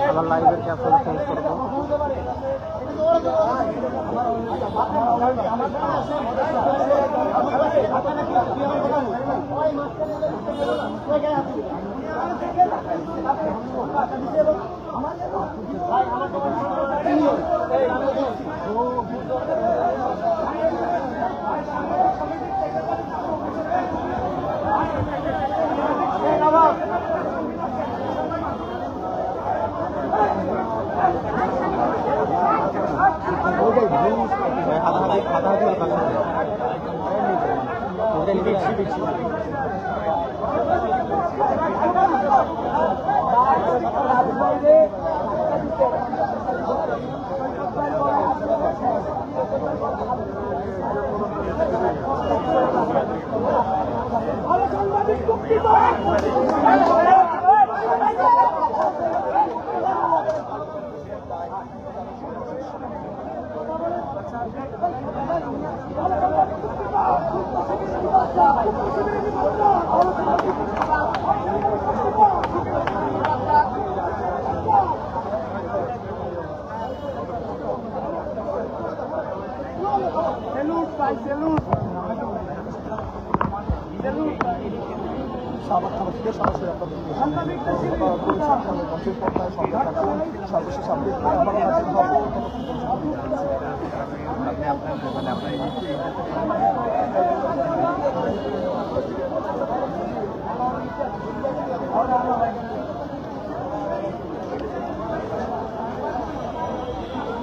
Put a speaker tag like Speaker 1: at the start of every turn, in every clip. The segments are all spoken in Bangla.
Speaker 1: আবার লাইভের ক্যাপশন চেঞ্জ করবো।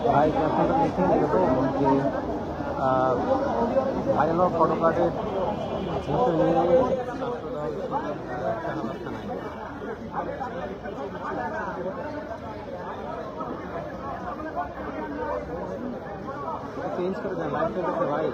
Speaker 1: ভাই ক্যাপশনটা দেখে নেবে তো যে ভাইরাল ফটো কার্ডের নিয়ে চেঞ্জ করে দেন লাইভ চলতেছে ভাই।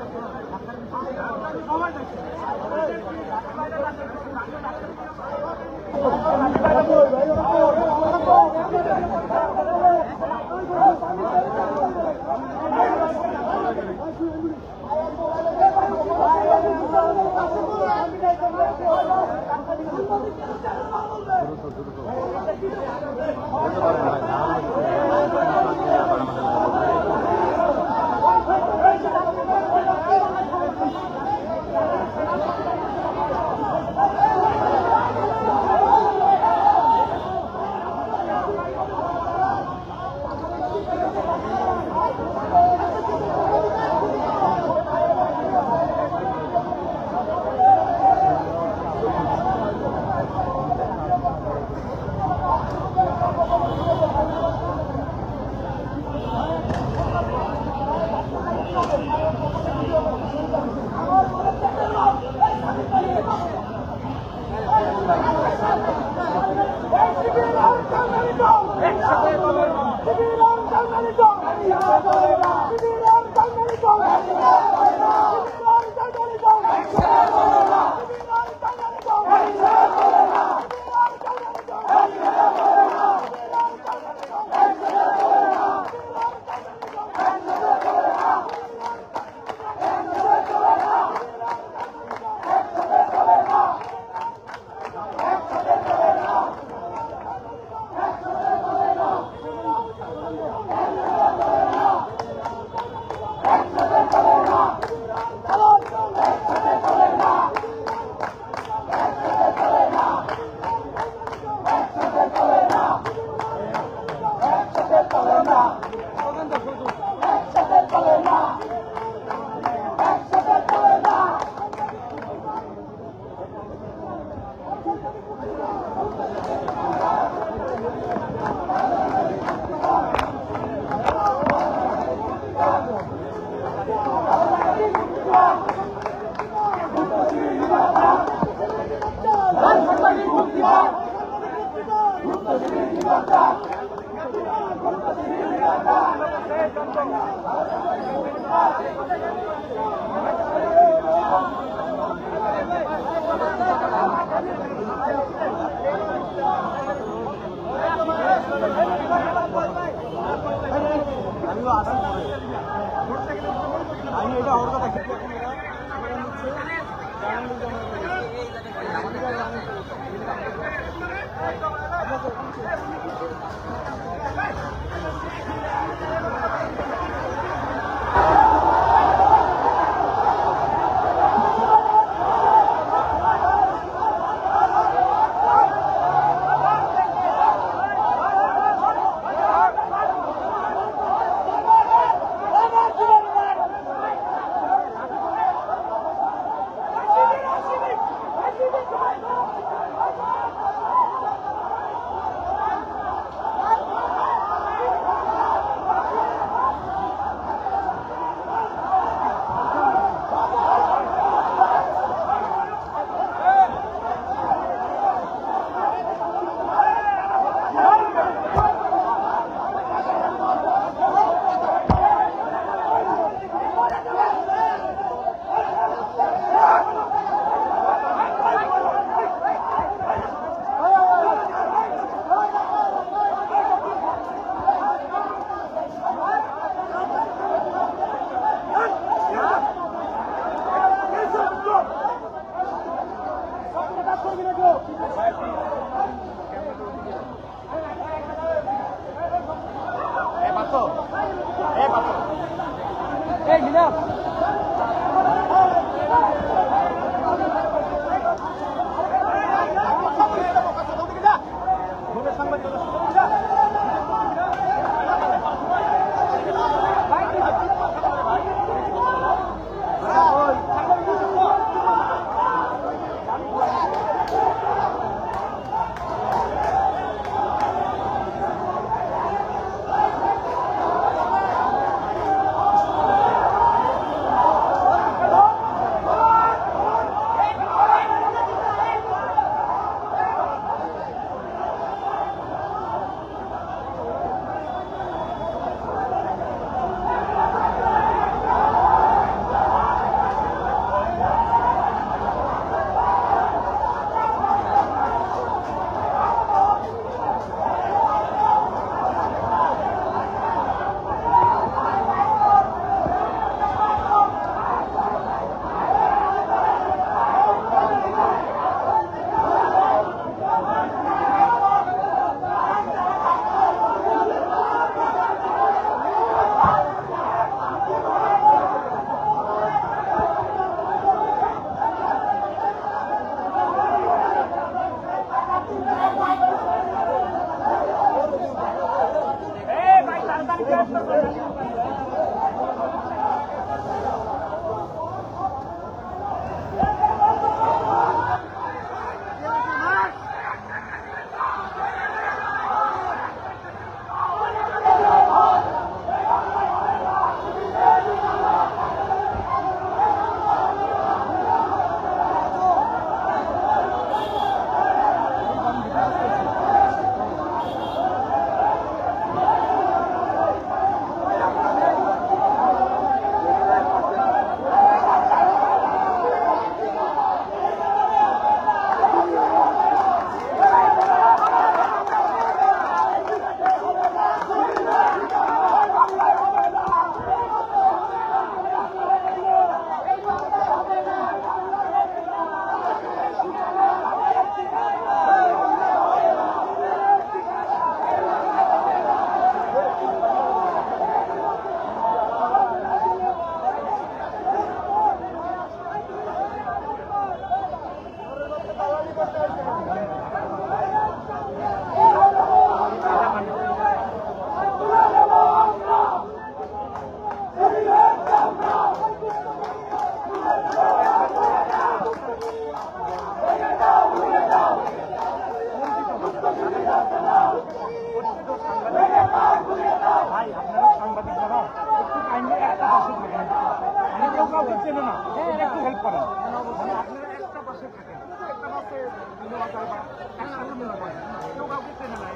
Speaker 1: আমি এটা ওর কথা
Speaker 2: চেনে না একটু হেল্প করেন আপনারা একটা বাসে থাকেন একটা বাসে একসাথে কেউ কাউকে চেনে না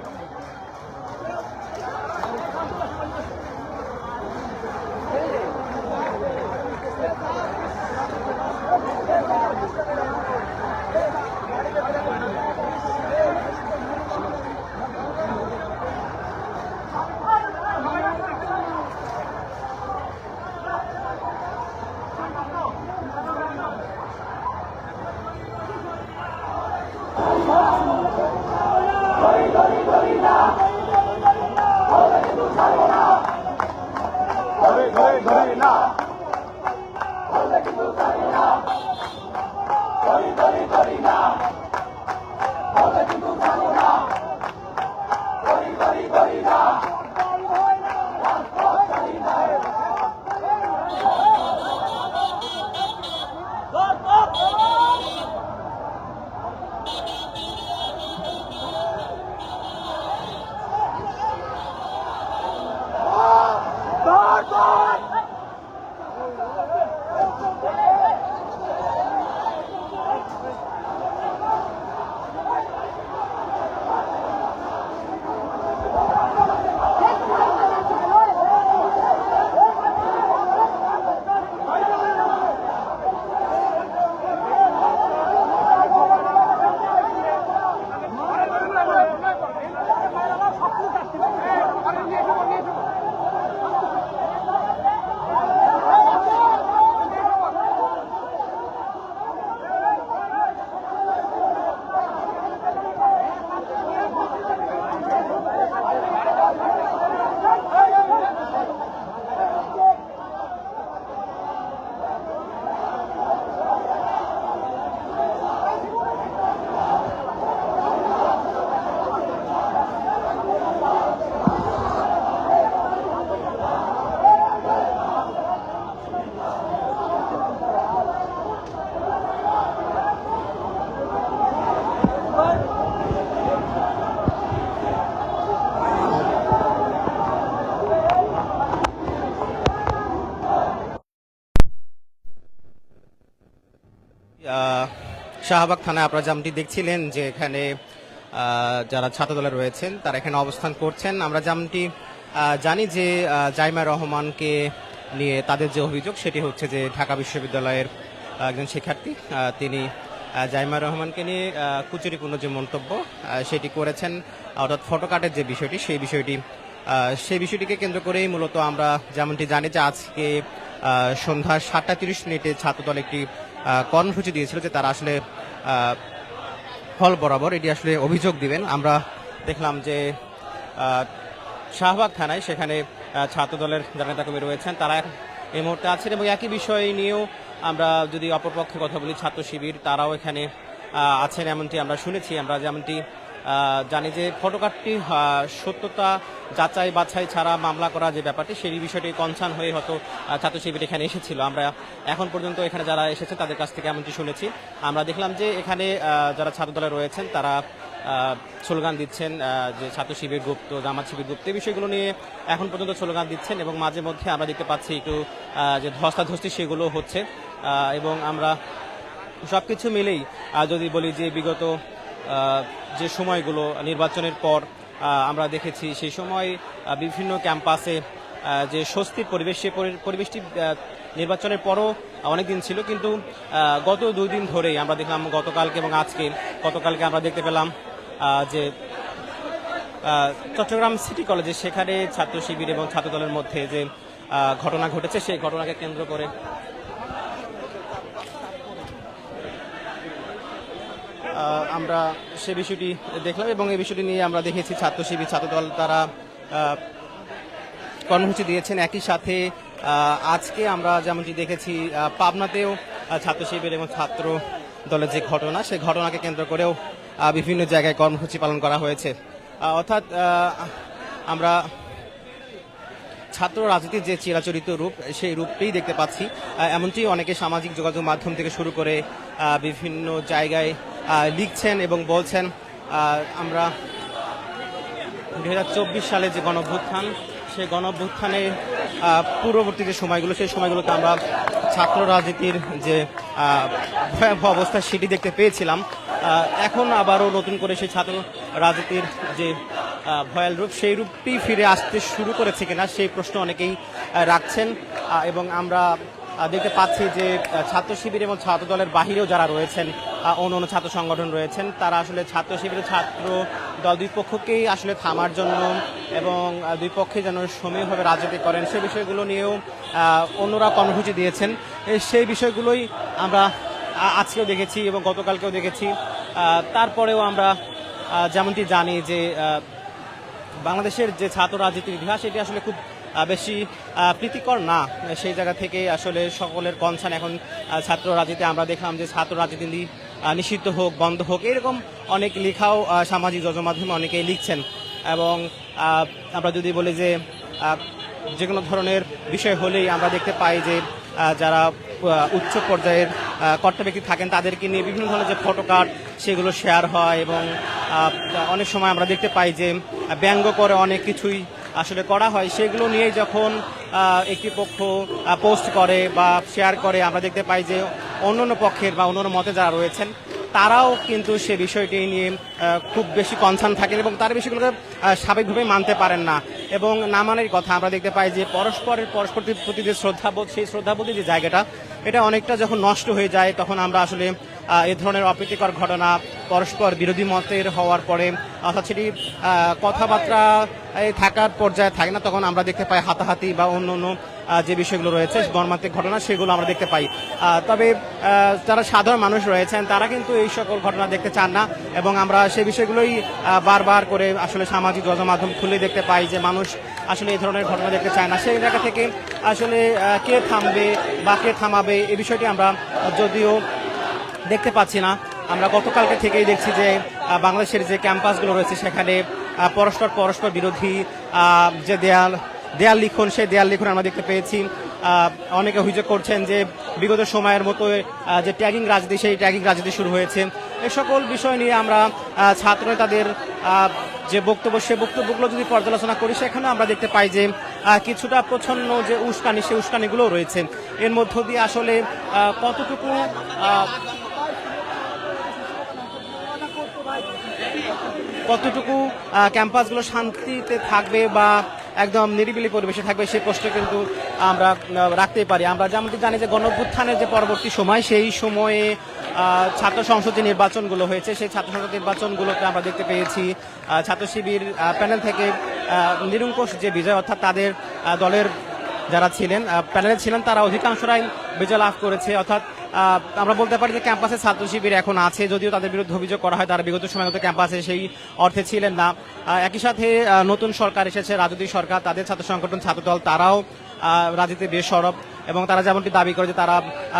Speaker 3: শাহবাগ থানায় আপনারা যেমনটি দেখছিলেন যে এখানে যারা ছাত্রদলে রয়েছেন তারা এখানে অবস্থান করছেন। আমরা যেমনটি জানি যে জাইমা রহমানকে নিয়ে তাদের যে অভিযোগ সেটি হচ্ছে যে ঢাকা বিশ্ববিদ্যালয়ের একজন শিক্ষার্থী তিনি জাইমা রহমানকে নিয়ে কুচুরিপূর্ণ যে মন্তব্য সেটি করেছেন, অর্থাৎ ফটোকাটের যে বিষয়টি সেই বিষয়টিকে কেন্দ্র করেই মূলত আমরা যেমনটি জানি যে আজকে সন্ধ্যা 7:30 ছাত্রদল একটি কর্মসূচি দিয়েছিল যে তারা আসলে হল বরাবর এটি আসলে অভিযোগ দিবেন। আমরা দেখলাম যে শাহবাগ থানায় সেখানে ছাত্রদলের যারা নেতাকর্মী রয়েছেন তারা এই মুহূর্তে আছেন এবং একই বিষয় নিয়েও আমরা যদি অপরপক্ষে কথা বলি ছাত্র শিবির তারাও এখানে আছেন এমনটি আমরা শুনেছি। আমরা যেমনটি জানি যে ফটোকাটটি সত্যতা যাচাই বাছাই ছাড়া মামলা করা যে ব্যাপারটি সেই বিষয়টি কনসার্ন হয়ে হয়তো ছাত্র শিবির এখানে এসেছিল। আমরা এখন পর্যন্ত এখানে যারা এসেছে তাদের কাছ থেকে এমনটি শুনেছি। আমরা দেখলাম যে এখানে যারা ছাত্রদলে রয়েছেন তারা স্লোগান দিচ্ছেন যে ছাত্র শিবির গুপ্ত, জামাত শিবির গুপ্ত, এই বিষয়গুলো নিয়ে এখন পর্যন্ত স্লোগান দিচ্ছেন এবং মাঝে মধ্যে আমরা দেখতে পাচ্ছি একটু যে ধস্তাধস্তি সেগুলো হচ্ছে এবং আমরা সবকিছু মিলেই যদি বলি যে বিগত যে সময়গুলো নির্বাচনের পর আমরা দেখেছি সেই সময় বিভিন্ন ক্যাম্পাসে যে স্বস্তির পরিবেশ সেই পরিবেশটি নির্বাচনের পরও অনেক দিন ছিল, কিন্তু গত 2 দিন ধরেই আমরা দেখলাম গতকালকে এবং গতকালকে আমরা দেখতে পেলাম যে চট্টগ্রাম সিটি কলেজে সেখানে ছাত্র শিবির এবং ছাত্রদলের মধ্যে যে ঘটনা ঘটেছে সেই ঘটনাকে কেন্দ্র করে আমরা সে বিষয়টি দেখলাম এবং এই বিষয়টি নিয়ে আমরা দেখেছি ছাত্র শিবির ছাত্রদল তারা কর্মসূচি দিয়েছেন। একই সাথে আজকে আমরা যেমনটি দেখেছি পাবনাতেও ছাত্র শিবির এবং ছাত্র দলের যে ঘটনা সেই ঘটনাকে কেন্দ্র করেও বিভিন্ন জায়গায় কর্মসূচি পালন করা হয়েছে। অর্থাৎ আমরা ছাত্র রাজনীতির যে চিরাচরিত রূপ সেই রূপটাই দেখতে পাচ্ছি। এমনটি অনেকে সামাজিক যোগাযোগ মাধ্যম থেকে শুরু করে বিভিন্ন জায়গায় লিখছেন এবং বলছেন। আমরা 2024 সালে যে গণঅভ্যুত্থান সেই গণঅভ্যুত্থানের পূর্ববর্তী যে সময়গুলো সেই সময়গুলোতে আমরা ছাত্র রাজনীতির যে ভয়াবহ অবস্থা সেটি দেখতে পেয়েছিলাম। এখন আবারও নতুন করে সেই ছাত্র রাজনীতির যে ভয়াল রূপ সেই রূপটি ফিরে আসতে শুরু করেছে কিনা সেই প্রশ্ন অনেকেই রাখছেন এবং আমরা দেখতে পাচ্ছি যে ছাত্র শিবির এবং ছাত্র দলের বাহিরেও যারা রয়েছেন অন্য ছাত্র সংগঠন রয়েছেন তারা আসলে ছাত্র শিবির ছাত্র দল দুই পক্ষকেই আসলে থামার জন্য এবং দুই পক্ষে যেন সমীহভাবে রাজনীতি করেন সেই বিষয়গুলো নিয়েও অন্যরা কর্মসূচি দিয়েছেন। সেই বিষয়গুলোই আমরা আজকেও দেখেছি এবং গতকালকেও দেখেছি। তারপরেও আমরা যেমনটি জানি যে বাংলাদেশের যে ছাত্র রাজনীতির ইতিহাস এটি আসলে খুব বেশি প্রীতিকর না। সেই জায়গা থেকে আসলে সকলের কনসার্ন এখন ছাত্র রাজনীতি। আমরা দেখলাম যে ছাত্র রাজনীতি নিষিদ্ধ হোক, বন্ধ হোক, এরকম অনেক লেখাও সামাজিক যোগাযোগ মাধ্যমে অনেকেই লিখছেন এবং আমরা যদি বলি যে কোনো ধরনের বিষয় হলেই আমরা দেখতে পাই যে যারা উচ্চ পর্যায়ের কর্তা ব্যক্তি থাকেন তাদেরকে নিয়ে বিভিন্ন ধরনের যে ফটোকার্ড সেগুলো শেয়ার হয় এবং অনেক সময় আমরা দেখতে পাই যে ব্যঙ্গ করে অনেক কিছুই আসলে করা হয়। সেগুলো নিয়ে যখন একটি পক্ষ পোস্ট করে বা শেয়ার করে আমরা দেখতে পাই যে অন্যান্য পক্ষের বা অন্যান্য মতে যারা রয়েছেন তারাও কিন্তু সে বিষয়টি নিয়ে খুব বেশি কনসার্ন থাকেন এবং তার বিষয়গুলোকে স্বাভাবিকভাবে মানতে পারেন না এবং না মানের কথা আমরা দেখতে পাই যে পরস্পরের প্রতি যে শ্রদ্ধাবোধ সেই শ্রদ্ধাবোধের যে জায়গাটা এটা অনেকটা যখন নষ্ট হয়ে যায় তখন আমরা আসলে এ ধরনের অপ্রীতিকর ঘটনা পরস্পর বিরোধী মতের হওয়ার পরে অর্থাৎ সেটি কথাবার্তা থাকার পর্যায়ে থাকে না, তখন আমরা দেখতে পাই হাতাহাতি বা অন্য অন্য যে বিষয়গুলো রয়েছে মর্মান্তিক ঘটনা সেগুলো আমরা দেখতে পাই। তবে যারা সাধারণ মানুষ রয়েছেন তারা কিন্তু এই সকল ঘটনা দেখতে চান না এবং আমরা সেই বিষয়গুলোই বারবার করে আসলে সামাজিক যোগাযোগ মাধ্যম খুলে দেখতে পাই যে মানুষ আসলে এই ধরনের ঘটনা দেখতে চায় না। সেই জায়গা থেকে আসলে কে থামবে বা কে থামাবে এই বিষয়টি আমরা যদিও দেখতে পাচ্ছি না। আমরা গতকালকে থেকেই দেখছি যে বাংলাদেশের যে ক্যাম্পাসগুলো রয়েছে সেখানে পরস্পর বিরোধী যে দেয়াল লিখন সেই দেয়াল লিখন আমরা দেখতে পেয়েছি। অনেকে অভিযোগ করছেন যে বিগত সময়ের মতো যে ট্যাগিং রাজনীতি সেই ট্যাগিং রাজনীতি শুরু হয়েছে। এ সকল বিষয় নিয়ে আমরা ছাত্র নেতাদের যে বক্তব্য সেই বক্তব্যগুলো যদি পর্যালোচনা করি সেখানে আমরা দেখতে পাই যে কিছুটা প্রচ্ছন্ন যে উস্কানি সেই উস্কানিগুলো রয়েছে। এর মধ্য দিয়ে আসলে কতটুকু কতটুকু ক্যাম্পাসগুলো শান্তিতে থাকবে বা একদম নিরিবিলি পরিবেশে থাকবে সেই প্রশ্ন কিন্তু আমরা রাখতেই পারি। আমরা যেমনটি জানি যে গণঅভ্যুত্থানের যে পরবর্তী সময়, সেই সময়ে ছাত্র সংসদ যে নির্বাচনগুলো হয়েছে, সেই ছাত্র সংসদ নির্বাচনগুলোতে আমরা দেখতে পেয়েছি ছাত্র শিবির প্যানেল থেকে নিরঙ্কুশ যে বিজয়, অর্থাৎ তাদের দলের যারা ছিলেন প্যানেলে ছিলেন তারা অধিকাংশরাই বিজয় লাভ করেছে। অর্থাৎ আমরা বলতে পারি যে ক্যাম্পাসে ছাত্র শিবির এখন আছে, যদিও তাদের বিরুদ্ধে অভিযোগ করা হয় তারা বিগত সময়গত ক্যাম্পাসে সেই অর্থে ছিলেন না। একই সাথে নতুন সরকার এসেছে, রাজনৈতিক সরকার, তাদের ছাত্র সংগঠন ছাত্রদল তারাও রাজনীতিতে বেশ সরব এবং তারা যেমনটি দাবি করে যে তারা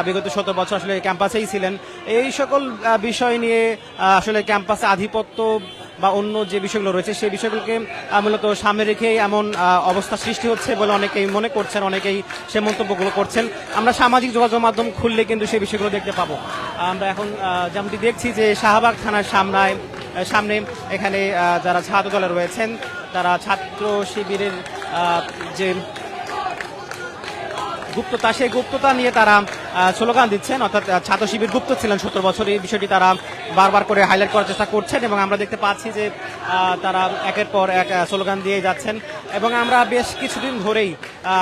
Speaker 3: বিগত 17 বছর আসলে ক্যাম্পাসেই ছিলেন। এই সকল বিষয় নিয়ে আসলে ক্যাম্পাসে আধিপত্য বা অন্য যে বিষয়গুলো রয়েছে সেই বিষয়গুলোকে মূলত সামনে রেখে এমন অবস্থা সৃষ্টি হচ্ছে বলে অনেকেই মনে করছেন, অনেকেই সে মন্তব্যগুলো করছেন। আমরা সামাজিক যোগাযোগ মাধ্যম খুললে কিন্তু সেই বিষয়গুলো দেখতে পাবো। আমরা এখন যেমনটি দেখছি যে শাহবাগ থানার সামনে এখানে যারা ছাত্র দলে রয়েছেন তারা ছাত্র শিবিরের যে গুপ্ততা, সেই গুপ্ততা নিয়ে তারা স্লোগান দিচ্ছেন, অর্থাৎ ছাত্র শিবির গুপ্ত ছিলেন 17 বছর, এই বিষয়টি তারা বারবার করে হাইলাইট করার চেষ্টা করছেন এবং আমরা দেখতে পাচ্ছি যে তারা একের পর এক স্লোগান দিয়ে যাচ্ছেন। এবং আমরা বেশ কিছুদিন ধরেই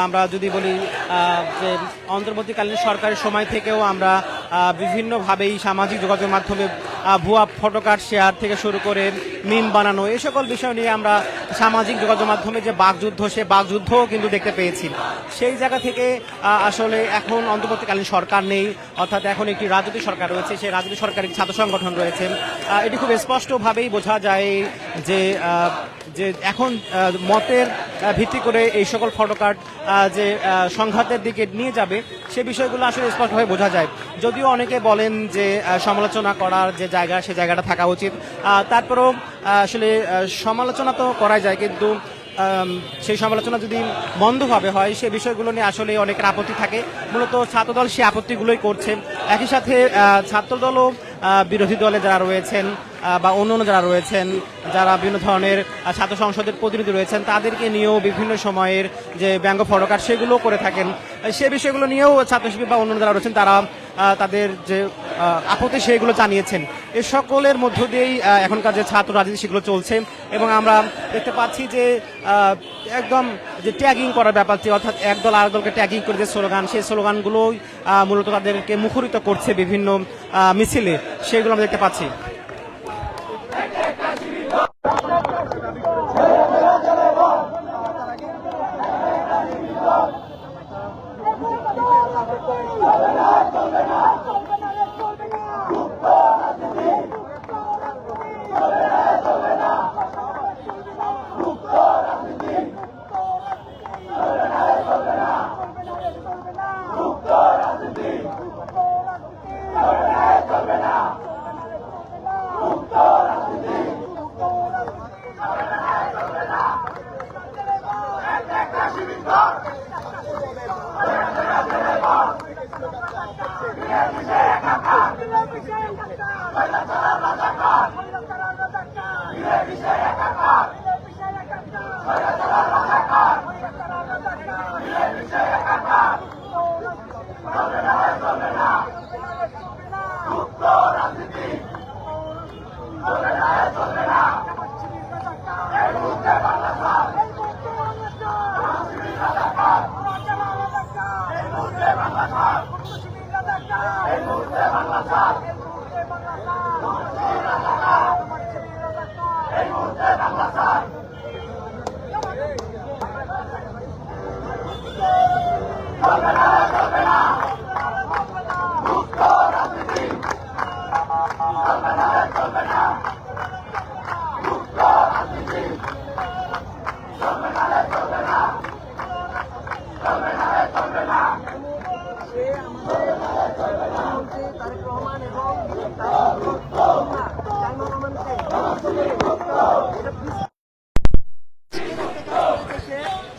Speaker 3: আমরা যদি বলি যে অন্তর্বর্তীকালীন সরকারের সময় থেকেও আমরা বিভিন্নভাবেই সামাজিক যোগাযোগ মাধ্যমে ভুয়া ফটোকার্ড শেয়ার থেকে শুরু করে মিম বানানো, এই সকল বিষয় নিয়ে আমরা সামাজিক যোগাযোগ মাধ্যমে যে বাকযুদ্ধ, সে বাকযুদ্ধও কিন্তু দেখতে পেয়েছি। সেই জায়গা থেকে আসলে এখন অন্তর্বর্তীকালীন সরকার নেই, অর্থাৎ এখন একটি রাজনৈতিক সরকার রয়েছে, সেই রাজনৈতিক সরকারের ছাত্র সংগঠন রয়েছে। এটি খুব স্পষ্টভাবেই বোঝা যায় যে এখন মতের ভিত্তি করে এই সকল ফটোকার্ড যে সংঘাতের দিকে নিয়ে যাবে সে বিষয়গুলো আসলে স্পষ্টভাবে বোঝা যায়। যদিও অনেকে বলেন যে সমালোচনা করার যে জায়গা, সে জায়গাটা থাকা উচিত, তারপরেও আসলে সমালোচনা তো করা যায়, কিন্তু সেই সমালোচনা যদি বন্ধভাবে হয় সে বিষয়গুলো নিয়ে আসলে অনেকের আপত্তি থাকে। মূলত ছাত্রদল সেই আপত্তিগুলোই করছে। একই সাথে ছাত্রদলও বিরোধী দলে যারা রয়েছেন বা অন্যান্য যারা রয়েছেন, যারা বিভিন্ন ধরনের ছাত্র সংসদের প্রতিনিধি রয়েছেন, তাদেরকে নিয়েও বিভিন্ন সময়ের যে ব্যঙ্গ ফটোকার্ড সেগুলো করে থাকেন। সে বিষয়গুলো নিয়েও ছাত্র শিবির বা অন্যান্য যারা রয়েছেন তারা তাদের যে আপত্তি সেগুলো জানিয়েছেন। এ সকলের মধ্য দিয়েই এখনকার যে ছাত্র রাজনীতি সেগুলো চলছে এবং আমরা দেখতে পাচ্ছি যে একদম যে ট্যাগিং করার ব্যাপারটি, অর্থাৎ এক দল আরেক দলকে ট্যাগিং করে যে স্লোগান, সেই স্লোগানগুলোই মূলত তাদেরকে মুখরিত করছে বিভিন্ন মিছিলে, সেগুলো আমরা দেখতে পাচ্ছি।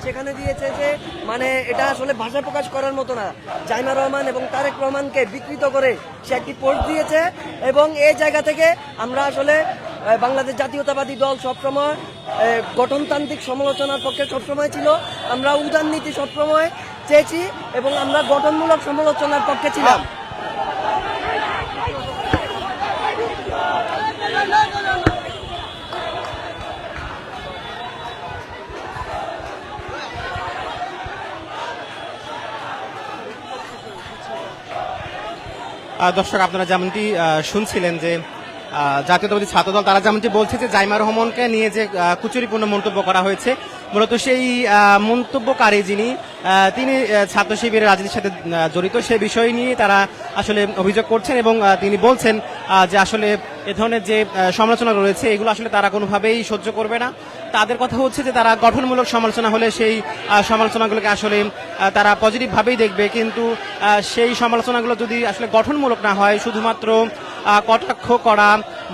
Speaker 4: সেখানে দিয়েছে যে মানে এটা আসলে ভাষা প্রকাশ করার মতো না। জাইমা রহমান এবং তারেক রহমানকে বিকৃত করে সে একটি পোস্ট দিয়েছে এবং এই জায়গা থেকে আমরা আসলে বাংলাদেশ জাতীয়তাবাদী দল সবসময় গঠনতান্ত্রিক সমালোচনার পক্ষে সবসময় ছিল। আমরা উদারনীতি সবসময় চেয়েছি এবং আমরা গঠনমূলক সমালোচনার পক্ষে ছিলাম।
Speaker 3: দর্শক আপনারা যেমনটি শুনছিলেন যে জাতীয়তাবাদী ছাত্রদল তারা যেমনটি বলছে যে জাইমা রহমানকে নিয়ে যে কুচুরিপূর্ণ মন্তব্য করা হয়েছে, মূলত সেই মন্তব্যকারী যিনি তিনি ছাত্র শিবিরের রাজনীতির সাথে জড়িত সে বিষয় নিয়ে তারা আসলে অভিযোগ করছেন এবং তিনি বলছেন যে আসলে এ ধরনের যে সমালোচনা রয়েছে এগুলো আসলে তারা কোনোভাবেই সহ্য করবে না। তাদের কথা হচ্ছে যে তারা গঠনমূলক সমালোচনা হলে সেই সমালোচনাগুলোকে আসলে তারা পজিটিভভাবেই দেখবে, কিন্তু সেই সমালোচনাগুলো যদি আসলে গঠনমূলক না হয়, শুধুমাত্র কটাক্ষ করা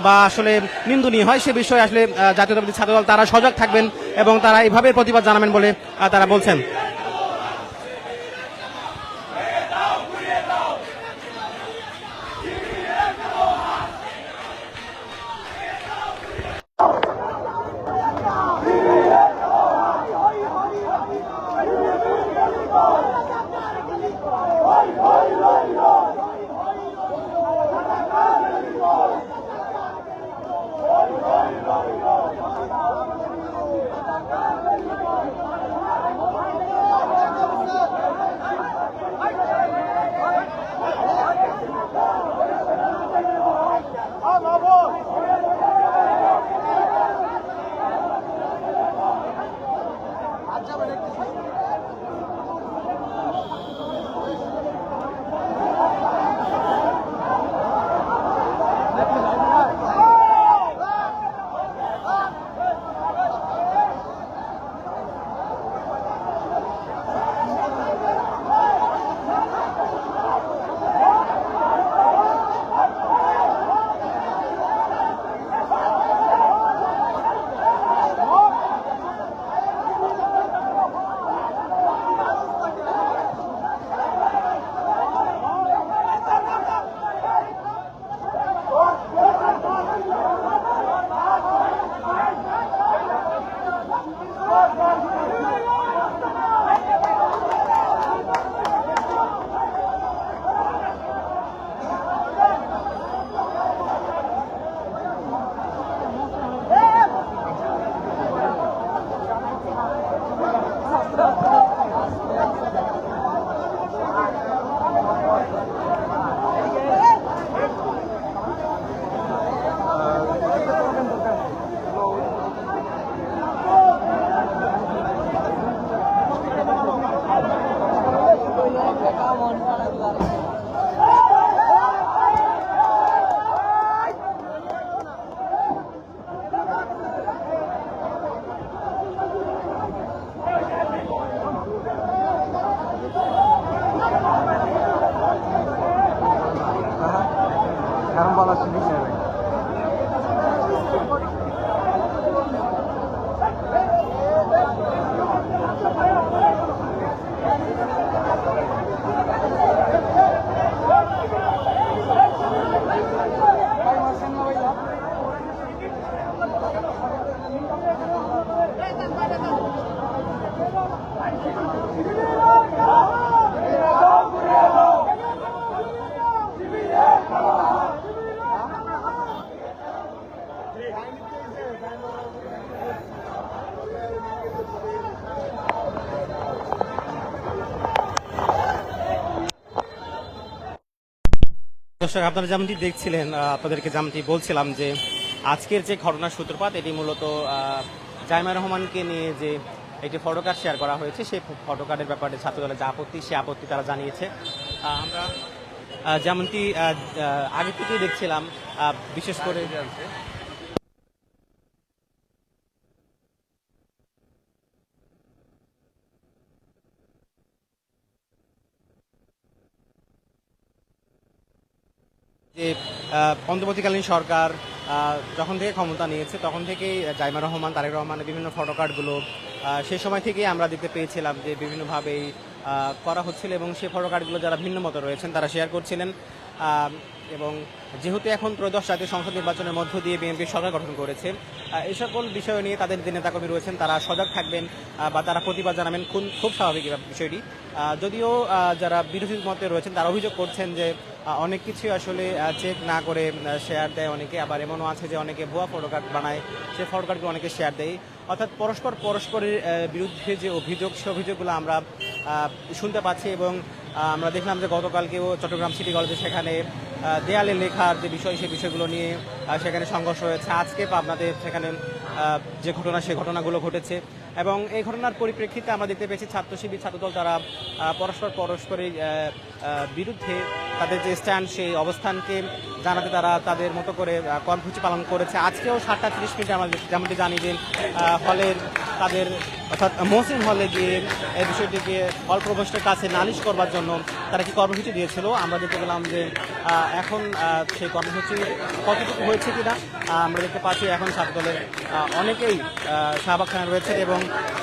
Speaker 3: বা আসলে নিন্দনীয় হয়, সে বিষয়ে আসলে জাতীয়তাবাদী ছাত্রদল তারা সজাগ থাকবেন এবং তারা এইভাবে প্রতিবাদ জানাবেন বলে তারা বলছেন।
Speaker 2: কারণ বলা শুনি
Speaker 3: দর্শক আপনারা যেমনটি দেখছিলেন, আপনাদেরকে যেমনটি বলছিলাম যে আজকের যে ঘটনার সূত্রপাত এটি মূলত জাইমা রহমানকে নিয়ে যে একটি ফটোকার্ড শেয়ার করা হয়েছে, সেই ফটোকার্ডের ব্যাপারে ছাত্রদলের যে আপত্তি সে আপত্তি তারা জানিয়েছে। আমরা যেমনটি আগে থেকেই দেখছিলাম, বিশেষ করে যে অন্তর্বর্তীকালীন সরকার যখন থেকে ক্ষমতা নিয়েছে তখন থেকেই জাইমা রহমান, তারেক রহমানের বিভিন্ন ফটোকার্ডগুলো সেই সময় থেকেই আমরা দেখতে পেয়েছিলাম যে বিভিন্নভাবেই করা হচ্ছিল এবং সেই ফটোকার্ডগুলো যারা ভিন্ন মতো রয়েছেন তারা শেয়ার করছিলেন। এবং যেহেতু এখন ত্রয়োদশ জাতীয় সংসদ নির্বাচনের মধ্য দিয়ে বিএনপি সরকার গঠন করেছে, এই সকল বিষয় নিয়ে তাদের যে নেতাকর্মী রয়েছেন তারা সজাগ থাকবেন বা তারা প্রতিবাদ জানাবেন, খুব স্বাভাবিক বিষয়টি। যদিও যারা বিরোধী মতে রয়েছেন তারা অভিযোগ করছেন যে অনেক কিছু আসলে চেক না করে শেয়ার দেয় অনেকে, আবার এমনও আছে যে অনেকে ভুয়া ফটোকার্ড বানায়, সেই ফটোকার্ডগুলো অনেকে শেয়ার দেয়। অর্থাৎ পরস্পরের বিরুদ্ধে যে অভিযোগ, সে অভিযোগগুলো আমরা শুনতে পাচ্ছি এবং আমরা দেখলাম যে গতকালকেও চট্টগ্রাম সিটি কলেজে সেখানে দেয়ালে লেখার যে বিষয় সেই বিষয়গুলো নিয়ে সেখানে সংঘর্ষ হয়েছে। আজকে পাবনাতে সেখানে যে ঘটনা সেই ঘটনাগুলো ঘটেছে এবং এই ঘটনার পরিপ্রেক্ষিতে আমরা দেখতে পেয়েছি ছাত্র শিবির ছাত্রদল তারা পরস্পরের বিরুদ্ধে তাদের যে স্ট্যান্ড সেই অবস্থানকে জানাতে তারা তাদের মতো করে কর্মসূচি পালন করেছে। আজকেও 7:30 আমরা যেমনটি জানি যে হলের তাদের অর্থাৎ মহসিন হলে গিয়ে এই বিষয়টিকে হল প্রভোস্টের কাছে নালিশ করবার জন্য তারা কি কর্মসূচি দিয়েছিল। আমরা দেখতে পেলাম যে এখন সেই কর্মসূচি কতটুকু হয়েছে কিনা আমরা দেখতে পাচ্ছি। এখন ছাত্রদলের অনেকেই শাহবাগ থানায় রয়েছেন এবং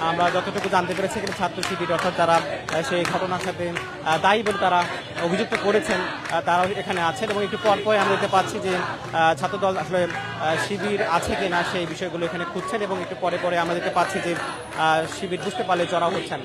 Speaker 3: আমরা যতটুকু জানতে পেরেছি এখানে ছাত্র শিবির অর্থাৎ তারা সেই ঘটনার সাথে দায়ী বলে তারা অভিযুক্ত করেছেন তারাও এখানে আছেন এবং একটু পরপর আমরা দেখতে পাচ্ছি যে ছাত্রদল আসলে শিবির আছে কিনা সেই বিষয়গুলো এখানে খুঁজছেন এবং একটু পরে পরে আমরা দেখতে পাচ্ছি যে শিবির বুঝতে পারলে চড়াও হচ্ছেন।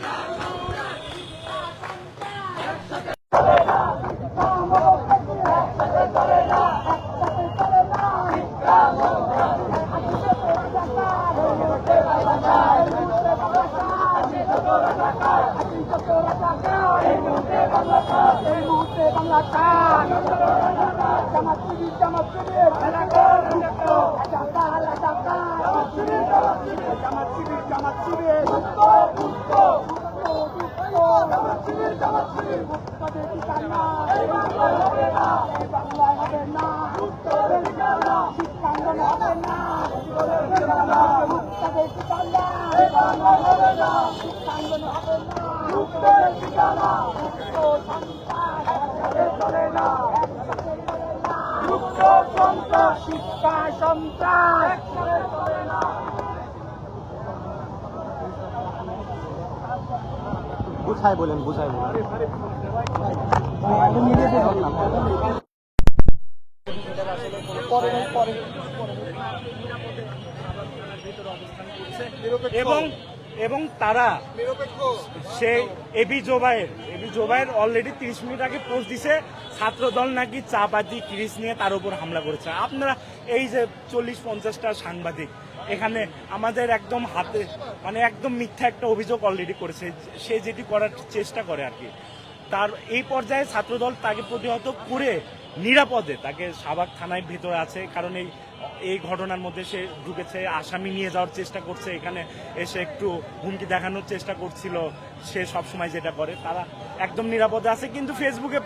Speaker 3: বুঝাই বলেন।
Speaker 2: এবং তারা সেই এবি জোবায়ের অলরেডি 30 মিনিট আগে পোস্ট দিছে ছাত্রদল নাকি চাপাতি ক্রিস নিয়ে তার উপর হামলা করেছে। আপনারা এই যে 40-50টা সাংবাদিক এখানে আমাদের একদম হাতে মানে একদম মিথ্যা একটা অভিযোগ অলরেডি করেছে, সে যেটি করার চেষ্টা করে আর কি। তার এই পর্যায়ে ছাত্রদল তাকে প্রতিহত করে নিরাপদে তাকে শাহবাগ থানায় ভিতরে আছে, কারণ এই ঘটনার মধ্যে সে ঢুকেছে, আসামি নিয়ে যাওয়ার চেষ্টা করছে, এখানে এসে একটু হুমকি দেখানোর চেষ্টা করছিল, সে সবসময় যেটা করে। তারা একদম নিরাপদে আছে, কিন্তু ফেসবুকে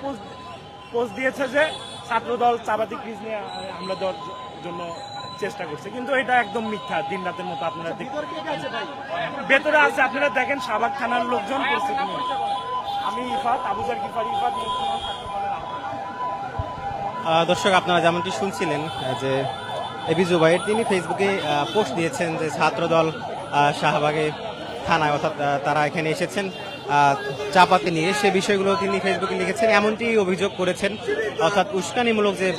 Speaker 2: পোস্ট দিয়েছে যে ছাত্রদল চাপাতি ক্রিজ নিয়ে হামলা দেওয়ার জন্য চেষ্টা করছে, কিন্তু এটা একদম মিথ্যা। দিন রাতের মতো আপনারা ভেতরে আছে, আপনারা দেখেন শাহবাগ থানার লোকজন করছে। আমি ইফাত, আবুজার গিফারি ইফাত।
Speaker 3: দর্শক আপনারা যেমনটি শুনছিলেন যে এবি জোবায়ের তিনি ফেসবুকে পোস্ট দিয়েছেন যে ছাত্রদল শাহবাগে থানায় অর্থাৎ তারা এখানে এসেছেন চাপাতি নিয়ে, সে বিষয়গুলো তিনি ফেসবুকে লিখেছেন, এমনটি অভিযোগ করেছেন। অর্থাৎ উস্কানিমূলক যে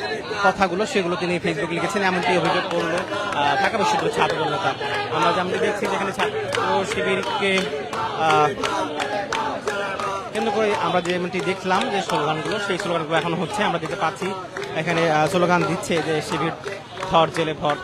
Speaker 3: কথাগুলো সেগুলো তিনি ফেসবুকে লিখেছেন, এমনটি অভিযোগ করল ঢাকা বিশ্ববিদ্যালয়ের ছাত্রদল নেতা। আমরা যেমনটি দেখছি যেখানে ছাত্র শিবিরকে কেন্দ্র করে আমরা যেমনটি দেখলাম যে স্লোগানগুলো, সেই স্লোগানগুলো এখন হচ্ছে। আমরা দেখতে পাচ্ছি এখানে স্লোগান দিচ্ছে যে শিবির ধর জেলে ভর।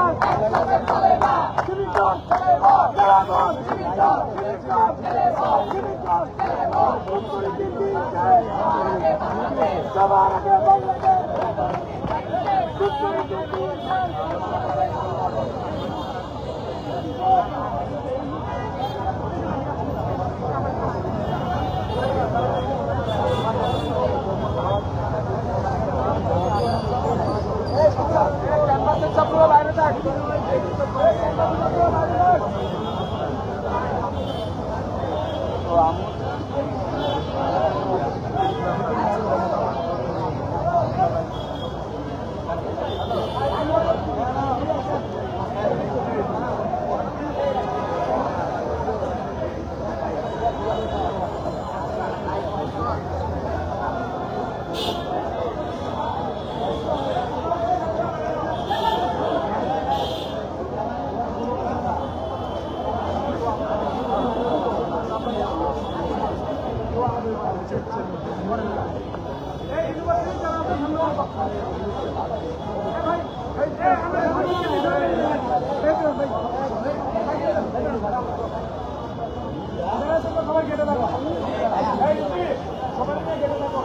Speaker 1: ভাই সবাই কেটে থাকো সবাই কেটে থাকো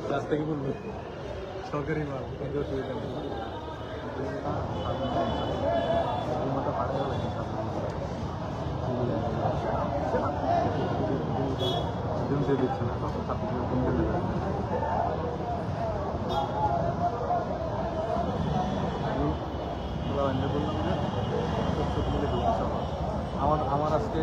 Speaker 1: কাছ থেকে বলবো সরকারি মাল কিন্তু অসুবিধা নেই দিচ্ছে না আমার আজকে